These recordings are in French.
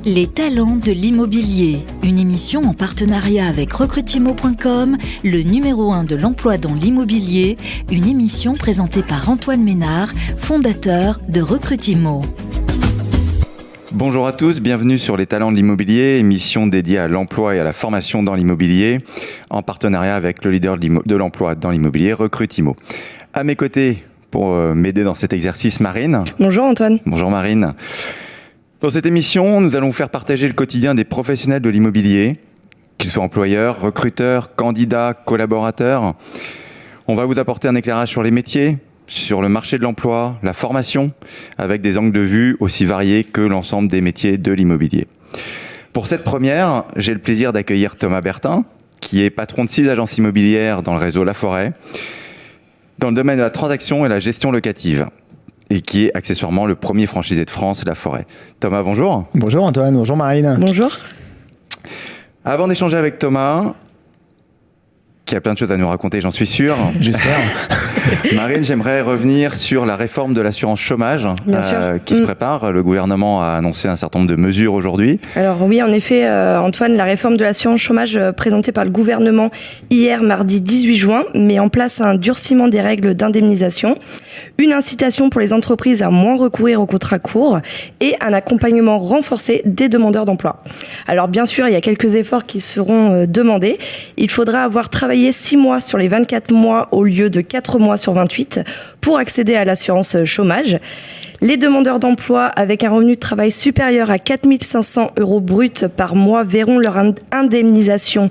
Les talents de l'immobilier, une émission en partenariat avec Recrutimo.com, le numéro 1 de l'emploi dans l'immobilier, une émission présentée par Antoine Ménard, fondateur de Recrutimo. Bonjour à tous, bienvenue sur Les talents de l'immobilier, émission dédiée à l'emploi et à la formation dans l'immobilier, en partenariat avec le leader de l'emploi dans l'immobilier, Recrutimo. À mes côtés, pour m'aider dans cet exercice, Marine. Bonjour Antoine. Bonjour Marine. Dans cette émission, nous allons vous faire partager le quotidien des professionnels de l'immobilier, qu'ils soient employeurs, recruteurs, candidats, collaborateurs. On va vous apporter un éclairage sur les métiers, sur le marché de l'emploi, la formation, avec des angles de vue aussi variés que l'ensemble des métiers de l'immobilier. Pour cette première, j'ai le plaisir d'accueillir Thomas Bertin, qui est patron de 6 agences immobilières dans le réseau La Forêt, dans le domaine de la transaction et la gestion locative, et qui est accessoirement le premier franchisé de France, La Forêt. Thomas, bonjour. Bonjour Antoine, bonjour Marine. Bonjour. Avant d'échanger avec Thomas, qui a plein de choses à nous raconter, j'en suis sûr. J'espère. Marine, j'aimerais revenir sur la réforme de l'assurance chômage qui se prépare. Le gouvernement a annoncé un certain nombre de mesures aujourd'hui. Alors oui, en effet, Antoine, la réforme de l'assurance chômage présentée par le gouvernement hier, mardi 18 juin, met en place un durcissement des règles d'indemnisation, une incitation pour les entreprises à moins recourir aux contrats courts et un accompagnement renforcé des demandeurs d'emploi. Alors bien sûr, il y a quelques efforts qui seront demandés. Il faudra avoir travaillé 6 mois sur les 24 mois au lieu de 4 mois sur 28 pour accéder à l'assurance chômage. Les demandeurs d'emploi avec un revenu de travail supérieur à 4 500 € bruts par mois verront leur indemnisation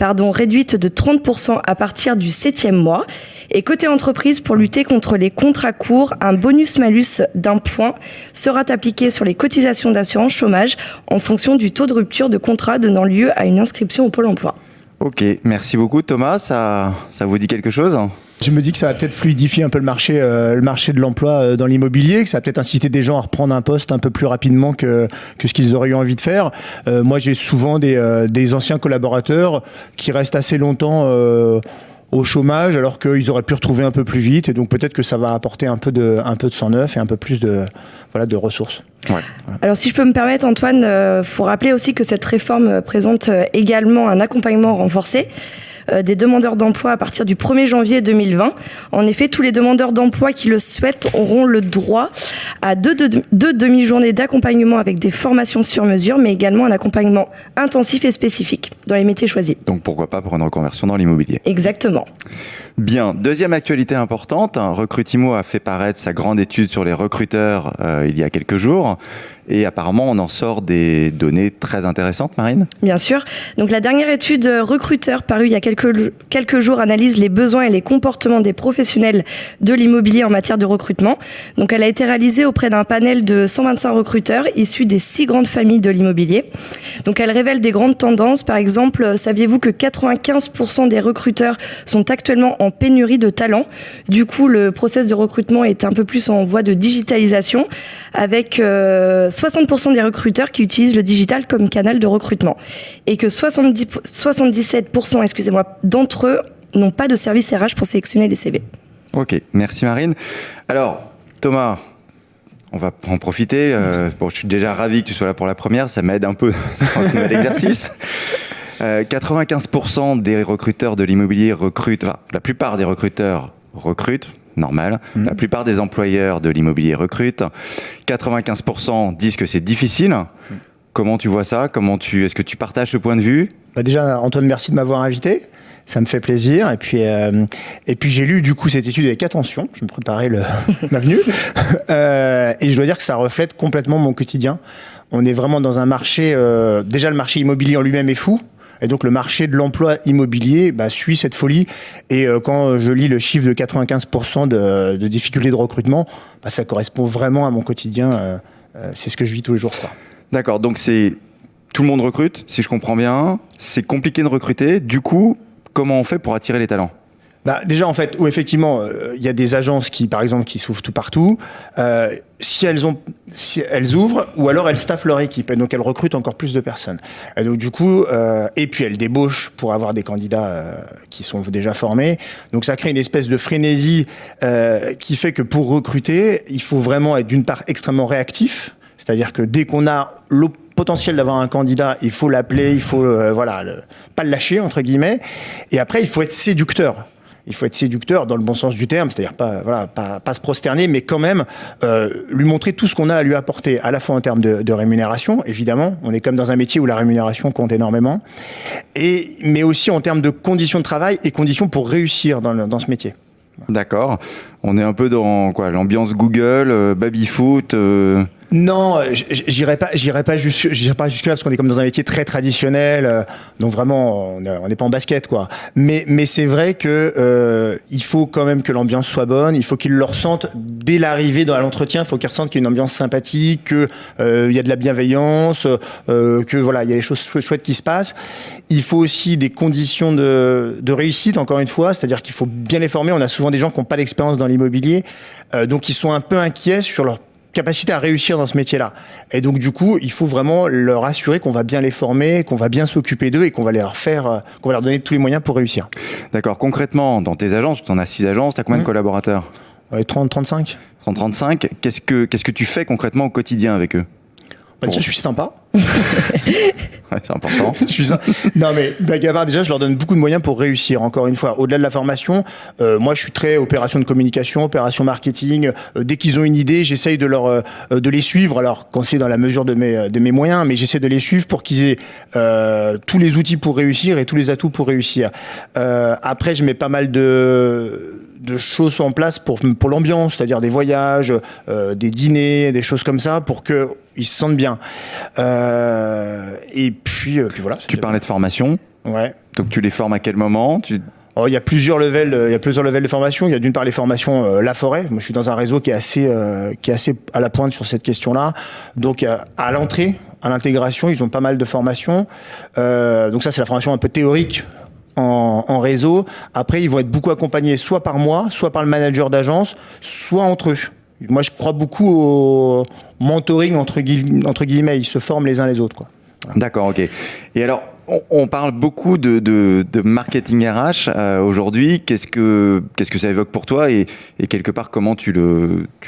réduite de 30% à partir du 7e mois. Et côté entreprise, pour lutter contre les contrats courts, un bonus-malus d'1 point sera appliqué sur les cotisations d'assurance chômage en fonction du taux de rupture de contrat donnant lieu à une inscription au Pôle emploi. Ok, merci beaucoup Thomas, ça vous dit quelque chose ? Je me dis que ça va peut-être fluidifier un peu le marché de l'emploi dans l'immobilier, que ça va peut-être inciter des gens à reprendre un poste un peu plus rapidement que ce qu'ils auraient eu envie de faire. Moi, j'ai souvent des anciens collaborateurs qui restent assez longtemps au chômage alors qu'ils auraient pu retrouver un peu plus vite, et donc peut-être que ça va apporter un peu de sang neuf et un peu plus de ressources. Ouais. Alors si je peux me permettre Antoine, faut rappeler aussi que cette réforme présente également un accompagnement renforcé des demandeurs d'emploi à partir du 1er janvier 2020. En effet, tous les demandeurs d'emploi qui le souhaitent auront le droit à deux demi-journées d'accompagnement avec des formations sur mesure, mais également un accompagnement intensif et spécifique dans les métiers choisis. Donc pourquoi pas pour une reconversion dans l'immobilier. Exactement. Bien, deuxième actualité importante, Recrutimo a fait paraître sa grande étude sur les recruteurs il y a quelques jours, et apparemment on en sort des données très intéressantes, Marine. Bien sûr. Donc la dernière étude recruteur parue il y a quelques jours analyse les besoins et les comportements des professionnels de l'immobilier en matière de recrutement. Donc elle a été réalisée auprès d'un panel de 125 recruteurs issus des 6 grandes familles de l'immobilier. Donc elle révèle des grandes tendances. Par exemple, saviez-vous que 95% des recruteurs sont actuellement en pénurie de talents. Du coup, le process de recrutement est un peu plus en voie de digitalisation, avec 60% des recruteurs qui utilisent le digital comme canal de recrutement, et que 77% d'entre eux n'ont pas de service RH pour sélectionner les CV. Ok, merci Marine. Alors, Thomas, on va en profiter. Je suis déjà ravi que tu sois là pour la première, ça m'aide un peu dans ce nouvel exercice. 95% des recruteurs de l'immobilier recrutent, la plupart des recruteurs recrutent, normal. La plupart des employeurs de l'immobilier recrutent. 95% disent que c'est difficile. Comment tu vois ça ? Est-ce que tu partages ce point de vue ? Déjà, Antoine, merci de m'avoir invité. Ça me fait plaisir. Et puis j'ai lu du coup cette étude avec attention. Je me préparais ma venue. Et je dois dire que ça reflète complètement mon quotidien. On est vraiment dans un marché... déjà, le marché immobilier en lui-même est fou. Et donc le marché de l'emploi immobilier suit cette folie. Et quand je lis le chiffre de 95% de difficultés de recrutement, ça correspond vraiment à mon quotidien. C'est ce que je vis tous les jours, quoi. D'accord, donc tout le monde recrute, si je comprends bien. C'est compliqué de recruter. Du coup, comment on fait pour attirer les talents ? Déjà, en fait, effectivement, il y a des agences par exemple, qui s'ouvrent tout partout. Si elles ouvrent, ou alors elles staffent leur équipe, et donc elles recrutent encore plus de personnes. Et donc du coup, et puis elles débauchent pour avoir des candidats qui sont déjà formés. Donc ça crée une espèce de frénésie qui fait que pour recruter, il faut vraiment être d'une part extrêmement réactif. C'est-à-dire que dès qu'on a potentiel d'avoir un candidat, il faut l'appeler, il faut pas le lâcher entre guillemets. Et après, il faut être séducteur. Il faut être séducteur dans le bon sens du terme, c'est-à-dire pas se prosterner, mais quand même lui montrer tout ce qu'on a à lui apporter, à la fois en termes de rémunération, évidemment. On est comme dans un métier où la rémunération compte énormément, mais aussi en termes de conditions de travail et conditions pour réussir dans ce métier. D'accord. On est un peu dans l'ambiance Google, baby-foot. Non, j'irai pas jusque là parce qu'on est comme dans un métier très traditionnel, donc vraiment on n'est pas en basket quoi. Mais c'est vrai que il faut quand même que l'ambiance soit bonne, il faut qu'ils le ressentent dès l'arrivée dans l'entretien, il faut qu'ils ressentent qu'il y a une ambiance sympathique, que il y a de la bienveillance, que voilà, il y a des choses chouettes qui se passent. Il faut aussi des conditions de réussite, encore une fois, c'est-à-dire qu'il faut bien les former. On a souvent des gens qui n'ont pas d'expérience dans l'immobilier, donc ils sont un peu inquiets sur leur capacité à réussir dans ce métier-là. Et donc, du coup, il faut vraiment leur assurer qu'on va bien les former, qu'on va bien s'occuper d'eux et qu'on va qu'on va leur donner tous les moyens pour réussir. D'accord. Concrètement, dans tes agences, tu en as 6 agences, tu as combien de collaborateurs ? 30, 35. 30-35. Qu'est-ce que tu fais concrètement au quotidien avec eux ? Déjà, je suis sympa. Ouais, c'est important. Non, mais blague à part, déjà, je leur donne beaucoup de moyens pour réussir. Encore une fois, au-delà de la formation, moi, je suis très opération de communication, opération marketing. Dès qu'ils ont une idée, j'essaye de les suivre. Alors, quand c'est dans la mesure de mes moyens, mais j'essaie de les suivre pour qu'ils aient tous les outils pour réussir et tous les atouts pour réussir. Après, je mets pas mal de choses en place pour l'ambiance, c'est-à-dire des voyages, des dîners, des choses comme ça, pour que ils se sentent bien. Et puis voilà. Tu parlais de formation. Ouais. Donc tu les formes à quel moment ? Il y a plusieurs levels de formation. Il y a d'une part les formations La Forêt. Moi, je suis dans un réseau qui est assez à la pointe sur cette question-là. Donc à l'entrée, à l'intégration, ils ont pas mal de formations. Donc ça, c'est la formation un peu théorique en réseau. Après, ils vont être beaucoup accompagnés soit par moi, soit par le manager d'agence, soit entre eux. Moi, je crois beaucoup au mentoring, entre guillemets. Ils se forment les uns les autres, quoi. Voilà. D'accord, ok. Et alors, on parle beaucoup de marketing RH aujourd'hui. Qu'est-ce que ça évoque pour toi et quelque part, comment tu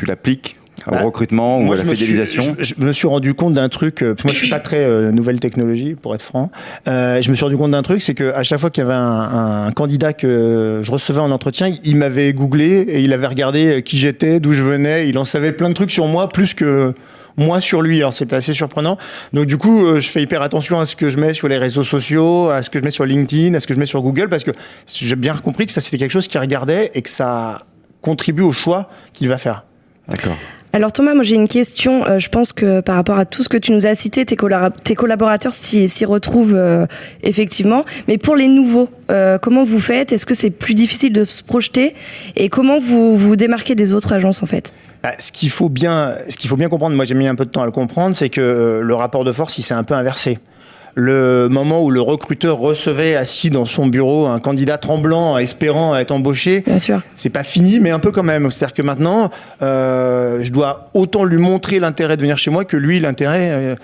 l'appliques au recrutement ou à la fidélisation? Je me suis rendu compte d'un truc. Moi, je suis pas très nouvelle technologie, pour être franc. Je me suis rendu compte d'un truc, c'est que à chaque fois qu'il y avait un candidat que je recevais en entretien, il m'avait googlé et il avait regardé qui j'étais, d'où je venais. Il en savait plein de trucs sur moi, plus que moi sur lui. Alors c'était assez surprenant. Donc du coup, je fais hyper attention à ce que je mets sur les réseaux sociaux, à ce que je mets sur LinkedIn, à ce que je mets sur Google, parce que j'ai bien compris que ça c'était quelque chose qu'il regardait et que ça contribue au choix qu'il va faire. D'accord. Alors Thomas, moi j'ai une question. Je pense que par rapport à tout ce que tu nous as cité, tes collaborateurs s'y retrouvent effectivement. Mais pour les nouveaux, comment vous faites ? Est-ce que c'est plus difficile de se projeter ? Et comment vous démarquez des autres agences en fait ? Ce qu'il faut bien comprendre, moi j'ai mis un peu de temps à le comprendre, c'est que le rapport de force, il s'est un peu inversé. Le moment où le recruteur recevait assis dans son bureau un candidat tremblant, espérant être embauché, bien sûr, c'est pas fini, mais un peu quand même. C'est-à-dire que maintenant, je dois autant lui montrer l'intérêt de venir chez moi que lui l'intérêt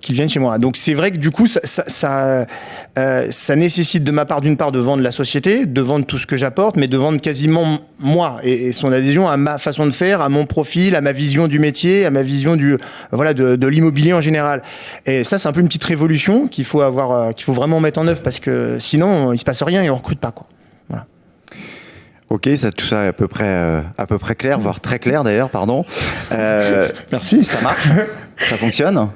qu'il vienne chez moi. Donc c'est vrai que du coup, ça nécessite de ma part, d'une part, de vendre la société, de vendre tout ce que j'apporte, mais de vendre quasiment moi et son adhésion à ma façon de faire, à mon profil, à ma vision du métier, à ma vision de l'immobilier en général. Et ça, c'est un peu une petite révolution qu'il faut vraiment mettre en œuvre, parce que sinon, il se passe rien et on recrute pas, quoi. Voilà. Ok, tout ça est à peu près clair, voire très clair d'ailleurs, pardon. Merci. Ça marche. Ça fonctionne.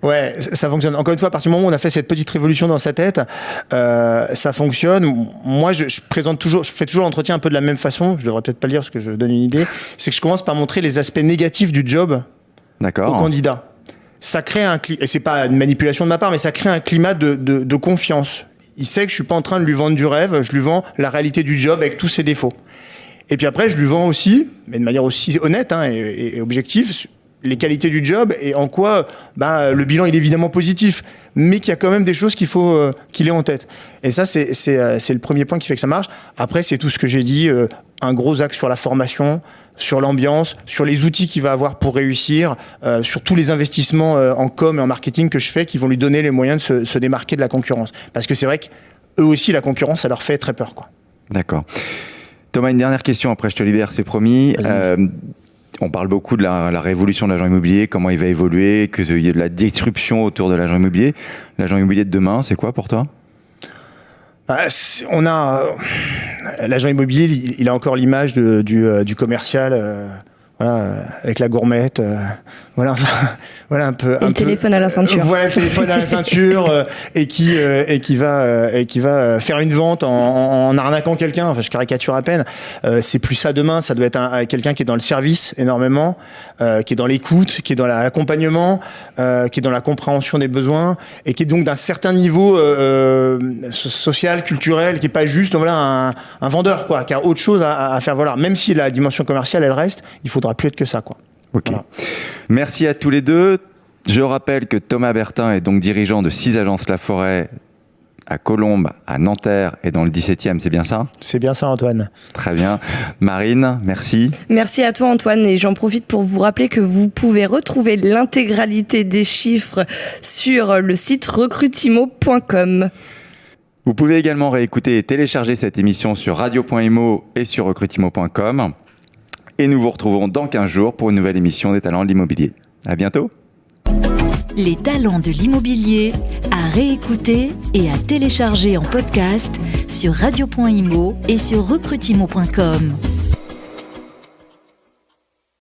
Ouais, ça fonctionne. Encore une fois, à partir du moment où on a fait cette petite révolution dans sa tête, ça fonctionne. Moi, je fais toujours l'entretien un peu de la même façon. Je devrais peut-être pas le dire parce que je donne une idée. C'est que je commence par montrer les aspects négatifs du job au candidat. Ça crée et c'est pas une manipulation de ma part, mais ça crée un climat de confiance. Il sait que je suis pas en train de lui vendre du rêve. Je lui vends la réalité du job avec tous ses défauts. Et puis après, je lui vends aussi, mais de manière aussi honnête et objective, les qualités du job et en quoi le bilan il est évidemment positif, mais qu'il y a quand même des choses qu'il ait en tête. Et ça, c'est le premier point qui fait que ça marche. Après, c'est tout ce que j'ai dit, un gros axe sur la formation, sur l'ambiance, sur les outils qu'il va avoir pour réussir, sur tous les investissements en com et en marketing que je fais qui vont lui donner les moyens de se démarquer de la concurrence. Parce que c'est vrai qu'eux aussi, la concurrence, ça leur fait très peur, quoi. D'accord. Thomas, une dernière question, après je te libère, c'est promis. On parle beaucoup de la révolution de l'agent immobilier, comment il va évoluer, qu'il y ait de la disruption autour de l'agent immobilier. L'agent immobilier de demain, c'est quoi pour toi ? On a l'agent immobilier, il a encore l'image du commercial, voilà, avec la gourmette, voilà un peu. Et le téléphone à la ceinture. Voilà le téléphone à la ceinture et qui va faire une vente en arnaquant quelqu'un. Enfin, je caricature à peine. C'est plus ça demain. Ça doit être quelqu'un qui est dans le service énormément, qui est dans l'écoute, qui est dans l'accompagnement, qui est dans la compréhension des besoins et qui est donc d'un certain niveau social, culturel, qui est pas juste voilà un vendeur quoi, qui a autre chose à faire valoir. Même si la dimension commerciale elle reste, il faudra plus être que ça quoi. Ok. Voilà. Merci à tous les deux. Je rappelle que Thomas Bertin est donc dirigeant de 6 agences Laforêt à Colombes, à Nanterre et dans le 17e, c'est bien ça ? C'est bien ça, Antoine. Très bien. Marine, merci. Merci à toi, Antoine. Et j'en profite pour vous rappeler que vous pouvez retrouver l'intégralité des chiffres sur le site recrutimo.com. Vous pouvez également réécouter et télécharger cette émission sur radio.imo et sur recrutimo.com. Et nous vous retrouvons dans 15 jours pour une nouvelle émission des talents de l'immobilier. À bientôt. Les talents de l'immobilier, à réécouter et à télécharger en podcast sur radio.imo et sur recrutimo.com.